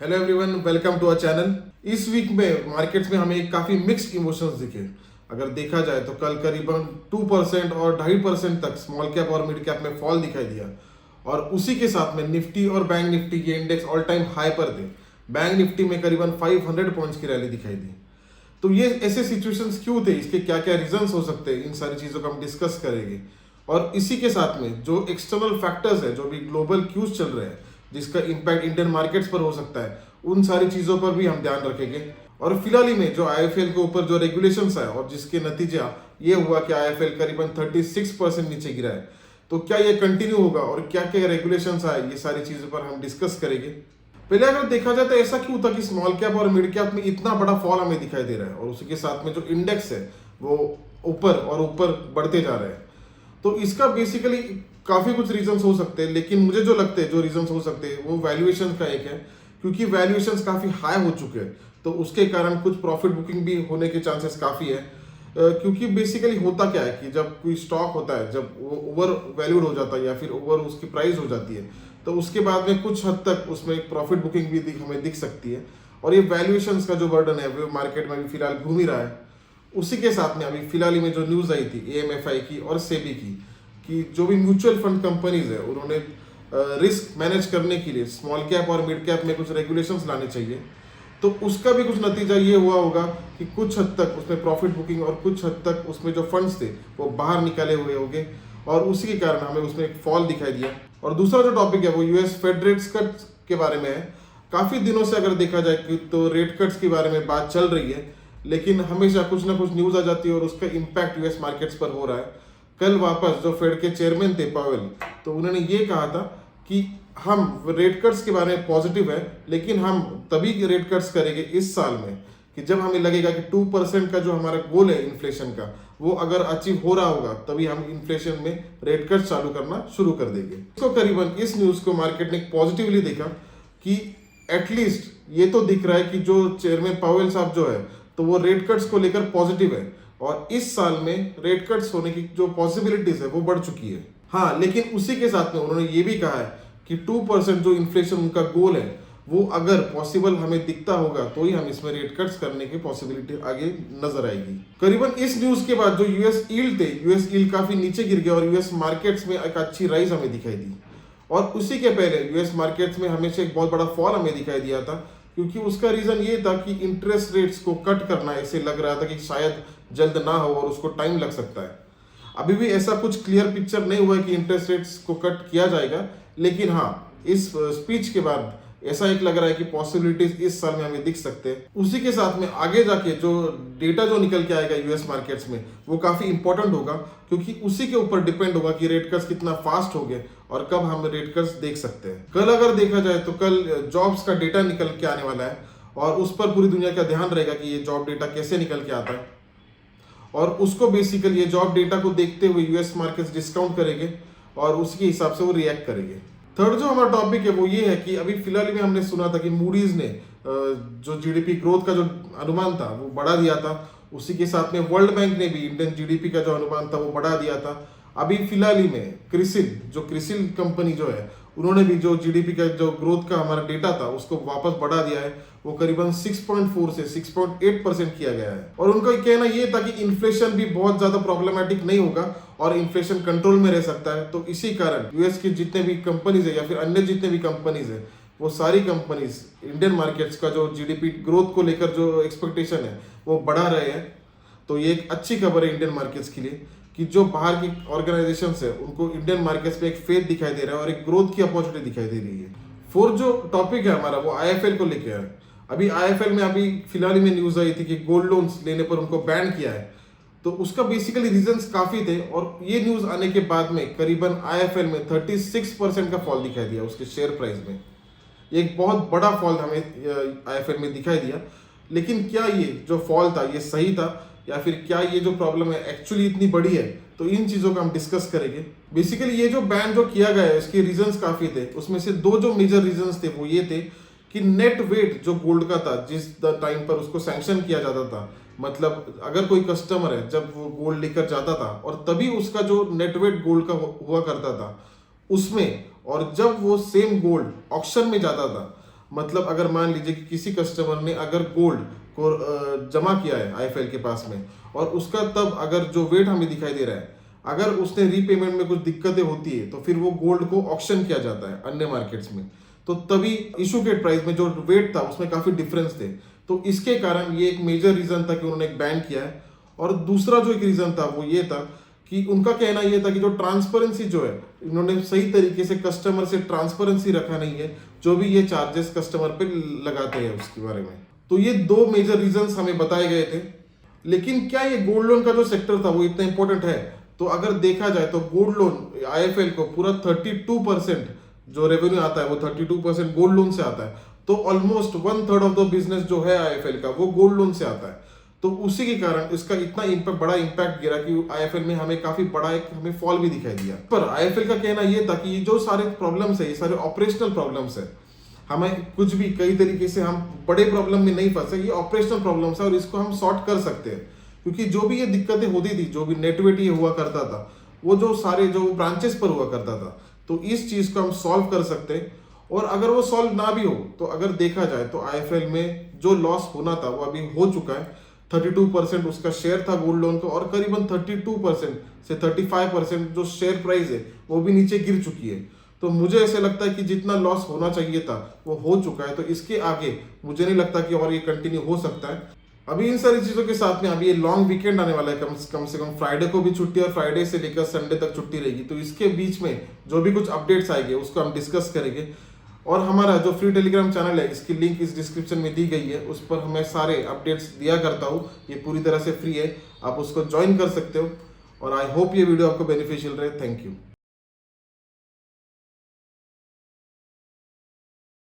Hello everyone, welcome to our channel. इस week में markets में हमें काफी मिक्स्ड इमोशंस दिखे। अगर देखा जाए तो कल करीबन 2% और 2.5% तक स्मॉल कैप और मिड कैप में फॉल दिखाई दिया और उसी के साथ में निफ्टी और बैंक निफ्टी के इंडेक्स ऑल टाइम हाई पर थे। बैंक निफ्टी में करीबन 500 पॉइंट्स की रैली दिखाई दी। तो ये ऐसे सिचुएशंस क्यों थे, इसके क्या क्या रीजंस हो सकते हैं, इन सारी चीज़ों को हम डिस्कस करेंगे। और इसी के साथ में जो एक्सटर्नल फैक्टर्स है, जो भी ग्लोबल क्यूज चल रहे हैं जिसका इम्पैक्ट इंडियन मार्केट्स पर हो सकता है, उन सारी चीज़ों पर भी हम ध्यान रखेंगे। और फिलहाल ही में जो आईएफएल के ऊपर जो रेगुलेशंस है और जिसके नतीजा ये हुआ कि आईएफएल करीबन 36% नीचे गिरा है, तो क्या ये कंटिन्यू होगा और क्या क्या रेगुलेशंस आए, ये सारी चीज़ों पर हम डिस्कस करेंगे। पहले अगर देखा जाए तो ऐसा क्यों था कि स्मॉल कैप और मिड कैप में इतना बड़ा फॉल हमें दिखाई दे रहा है और उसी के साथ में जो इंडेक्स है वो ऊपर और ऊपर बढ़ते जा रहे हैं। तो इसका बेसिकली काफ़ी कुछ रीजंस हो सकते हैं, लेकिन मुझे जो लगते हैं जो रीजंस हो सकते हैं वो वैल्यूएशन का एक है, क्योंकि वैल्यूएशंस काफ़ी हाई हो चुके हैं तो उसके कारण कुछ प्रॉफिट बुकिंग भी होने के चांसेस काफ़ी है। क्योंकि बेसिकली होता क्या है कि जब कोई स्टॉक होता है, जब वो ओवर वैल्यूड हो जाता है या फिर ओवर उसकी प्राइस हो जाती है, तो उसके बाद में कुछ हद तक उसमें प्रॉफिट बुकिंग भी हमें दिख सकती है। और ये वैल्यूएशंस का जो बर्डन है वो मार्केट में भी फिलहाल घूम ही रहा है। उसी के साथ में अभी फिलहाल ही में जो न्यूज़ आई थी एएमएफआई की और सेबी की, कि जो भी म्यूचुअल फंड कंपनीज है उन्होंने रिस्क मैनेज करने के लिए स्मॉल कैप और मिड कैप में कुछ रेगुलेशंस लाने चाहिए। तो उसका भी कुछ नतीजा ये हुआ होगा कि कुछ हद तक उसमें प्रॉफिट बुकिंग और कुछ हद तक उसमें जो फंड्स थे वो बाहर निकाले हुए होंगे और उसी के कारण हमें उसमें एक फॉल दिखाई दिया। और दूसरा जो टॉपिक है वो यूएस फेड रेट कट के बारे में है। काफ़ी दिनों से अगर देखा जाए कि तो रेट कट्स के बारे में बात चल रही है, लेकिन हमेशा कुछ ना कुछ न्यूज़ आ जाती है और उसका इम्पैक्ट यूएस मार्केट्स पर हो रहा है। कल वापस जो फेड के चेयरमैन थे पावेल, तो उन्होंने ये कहा था कि हम रेट कट्स के बारे में पॉजिटिव है, लेकिन हम तभी रेट कट्स करेंगे इस साल में कि जब हमें लगेगा कि 2% का जो हमारा गोल है इन्फ्लेशन का वो अगर अचीव हो रहा होगा, तभी हम इन्फ्लेशन में रेट कट्स चालू करना शुरू कर देंगे। तो करीबन इस न्यूज़ को मार्केट ने पॉजिटिवली देखा कि एटलीस्ट ये तो दिख रहा है कि जो चेयरमैन पावेल साहब जो है तो वो रेट कट्स को लेकर पॉजिटिव है और इस साल में रेट कट्स होने की जो पॉसिबिलिटीज है वो बढ़ चुकी है। हाँ, लेकिन उसी के साथ में उन्होंने ये भी कहा है कि 2% जो इन्फ्लेशन उनका गोल है वो अगर पॉसिबल हमें दिखता होगा तो ही हम इसमें रेट कट्स करने की पॉसिबिलिटी आगे नजर आएगी। करीबन इस न्यूज के बाद जो यूएस यील्ड थे, यूएस यील्ड काफी नीचे गिर गया और यूएस मार्केट्स में एक अच्छी राइज हमें दिखाई दी। और उसी के पहले यूएस मार्केट्स में हमेशा एक बहुत बड़ा फॉल हमें दिखाई दिया था, क्योंकि उसका रीजन ये था कि इंटरेस्ट रेट्स को कट करना ऐसे लग रहा था कि शायद जल्द ना हो और उसको टाइम लग सकता है। अभी भी ऐसा कुछ क्लियर पिक्चर नहीं हुआ कि इंटरेस्ट रेट्स को कट किया जाएगा, लेकिन हाँ, इस स्पीच के बाद ऐसा एक लग रहा है कि पॉसिबिलिटीज इस साल में हमें दिख सकते हैं। उसी के साथ में आगे जाके जो डेटा जो निकल के आएगा यूएस मार्केट्स में वो काफी इंपॉर्टेंट होगा, क्योंकि उसी के ऊपर डिपेंड होगा कि रेट कट्स कितना फास्ट हो गए और कब हम रेट कट्स देख सकते हैं। कल अगर देखा जाए तो कल जॉब्स का डेटा निकल के आने वाला है और उस पर पूरी दुनिया का ध्यान रहेगा कि ये जॉब डेटा कैसे निकल के आता है और उसको बेसिकली ये जॉब डेटा को देखते हुए यूएस मार्केट्स डिस्काउंट करेंगे और उसके हिसाब से वो रिएक्ट करेंगे। थर्ड जो हमारा टॉपिक है वो ये है कि अभी फिलहाल में हमने सुना था कि मूडीज ने जो जीडीपी ग्रोथ का जो अनुमान था वो बढ़ा दिया था। उसी के साथ में वर्ल्ड बैंक ने भी इंडियन जीडीपी का जो अनुमान था वो बढ़ा दिया था। अभी फिलहाल ही में क्रिसिल कंपनी जो है उन्होंने भी जो जीडीपी का जो ग्रोथ का हमारा डेटा था उसको वापस बढ़ा दिया है। वो करीबन 6.4 से 6.8% किया गया है और उनका कहना ये था कि इन्फ्लेशन भी बहुत ज्यादा प्रॉब्लमेटिक नहीं होगा और इन्फ्लेशन कंट्रोल में रह सकता है। तो इसी कारण यूएस की जितने भी कंपनीज है या फिर अन्य जितने भी कंपनीज है वो सारी कंपनीज इंडियन मार्केट्स का जो जीडीपी ग्रोथ को लेकर जो एक्सपेक्टेशन है वो बढ़ा रहे हैं। तो ये एक अच्छी खबर है इंडियन मार्केट्स के लिए कि जो बाहर की ऑर्गेनाइजेशंस है उनको इंडियन मार्केट्स में एक फेथ दिखाई दे रहा है और एक ग्रोथ की अपॉर्चुनिटी दिखाई दे रही है। फोर्थ जो टॉपिक है हमारा वो आईएफएल को लेकर है। अभी आईएफएल में अभी फिलहाल में न्यूज आई थी कि गोल्ड लोन्स लेने पर उनको बैन किया है। तो उसका बेसिकली रीजंस काफी थे और ये न्यूज आने के बाद में करीबन आईएफएल में 36% का फॉल दिखाई दिया उसके शेयर प्राइस में। एक बहुत बड़ा फॉल हमें आईएफएल में दिखाई दिया। लेकिन क्या ये जो फॉल था ये सही था या फिर क्या ये जो प्रॉब्लम है एक्चुअली इतनी बड़ी है, तो इन चीज़ों का हम डिस्कस करेंगे। बेसिकली ये जो बैन जो किया गया है इसके रीजंस काफ़ी थे। उसमें से दो जो मेजर रीजंस थे वो ये थे कि नेट वेट जो गोल्ड का था जिस टाइम पर उसको सैंक्शन किया जाता था, मतलब अगर कोई कस्टमर है जब वो गोल्ड लेकर जाता था और तभी उसका जो नेट वेट गोल्ड का हुआ करता था उसमें, और जब वो सेम गोल्ड ऑक्शन में जाता था मतलब अगर मान लीजिए कि किसी कस्टमर ने अगर गोल्ड को जमा किया है आईएफएल के पास में, और उसका तब अगर जो वेट हमें दिखाई दे रहा है, अगर उसने रीपेमेंट में कुछ दिक्कतें होती है तो फिर वो गोल्ड को ऑक्शन किया जाता है अन्य मार्केट्स में। तो तभी इशू के प्राइस में जो वेट था उसमें काफी डिफरेंस थे। तो इसके कारण ये एक मेजर रीजन था कि उन्होंने एक बैन किया है। और दूसरा जो एक रीजन था वो ये था कि उनका कहना ये था कि जो ट्रांसपेरेंसी जो है, इन्होंने सही तरीके से कस्टमर से ट्रांसपेरेंसी रखा नहीं है, जो भी ये चार्जेस कस्टमर पे लगाते हैं उसके बारे में। तो ये दो मेजर रीजंस हमें बताए गए थे। लेकिन क्या ये गोल्ड लोन का जो सेक्टर था वो इतना इंपॉर्टेंट है? तो अगर देखा जाए तो गोल्ड लोन आईएफएल को पूरा 32% जो रेवेन्यू आता है वो 32% गोल्ड लोन से आता है। तो ऑलमोस्ट 1/3 ऑफ द बिजनेस जो है आईएफएल का वो गोल्ड लोन से आता है। तो उसी के कारण इसका इतना बड़ा इंपैक्ट गिरा कि आईएफएल में हमें काफी बड़ा एक हमें फॉल भी दिखाई दिया। पर आईएफएल का कहना यह था कि ये जो सारे प्रॉब्लम्स है, ये सारे ऑपरेशनल प्रॉब्लम्स है, हमें कुछ भी कई तरीके से हम बड़े प्रॉब्लम में नहीं फंसे, ये ऑपरेशनल प्रॉब्लम्स है और इसको हम सॉर्ट कर सकते हैं। क्योंकि जो भी ये दिक्कतें होती थी, जो भी नेटवेट ये हुआ करता था, वो जो सारे जो ब्रांचेस पर हुआ करता था, तो इस चीज को हम सॉल्व कर सकते हैं। और अगर वो सॉल्व ना भी हो तो अगर देखा जाए तो आईएफएल में जो लॉस होना था वो अभी हो चुका है। 32% उसका शेयर था गोल्ड लोन का, और करीबन 32% से 35% जो शेयर प्राइस है वो भी नीचे गिर चुकी है। तो मुझे ऐसे लगता है कि जितना लॉस होना चाहिए था वो हो चुका है। तो इसके आगे मुझे नहीं लगता कि और ये कंटिन्यू हो सकता है। अभी इन सारी चीजों के साथ में अभी ये लॉन्ग वीकेंड आने वाला है, कम से कम फ्राइडे को भी छुट्टी और फ्राइडे से लेकर संडे तक छुट्टी रहेगी। तो इसके बीच में जो भी कुछ अपडेट्स आएंगे उसको हम डिस्कस करेंगे। और हमारा जो फ्री टेलीग्राम चैनल है, इसकी लिंक इस डिस्क्रिप्शन में दी गई है, उस पर मैं सारे अपडेट्स दिया करता हूँ। ये पूरी तरह से फ्री है, आप उसको ज्वाइन कर सकते हो। और आई होप ये वीडियो आपको बेनिफिशियल रहे। Thank you.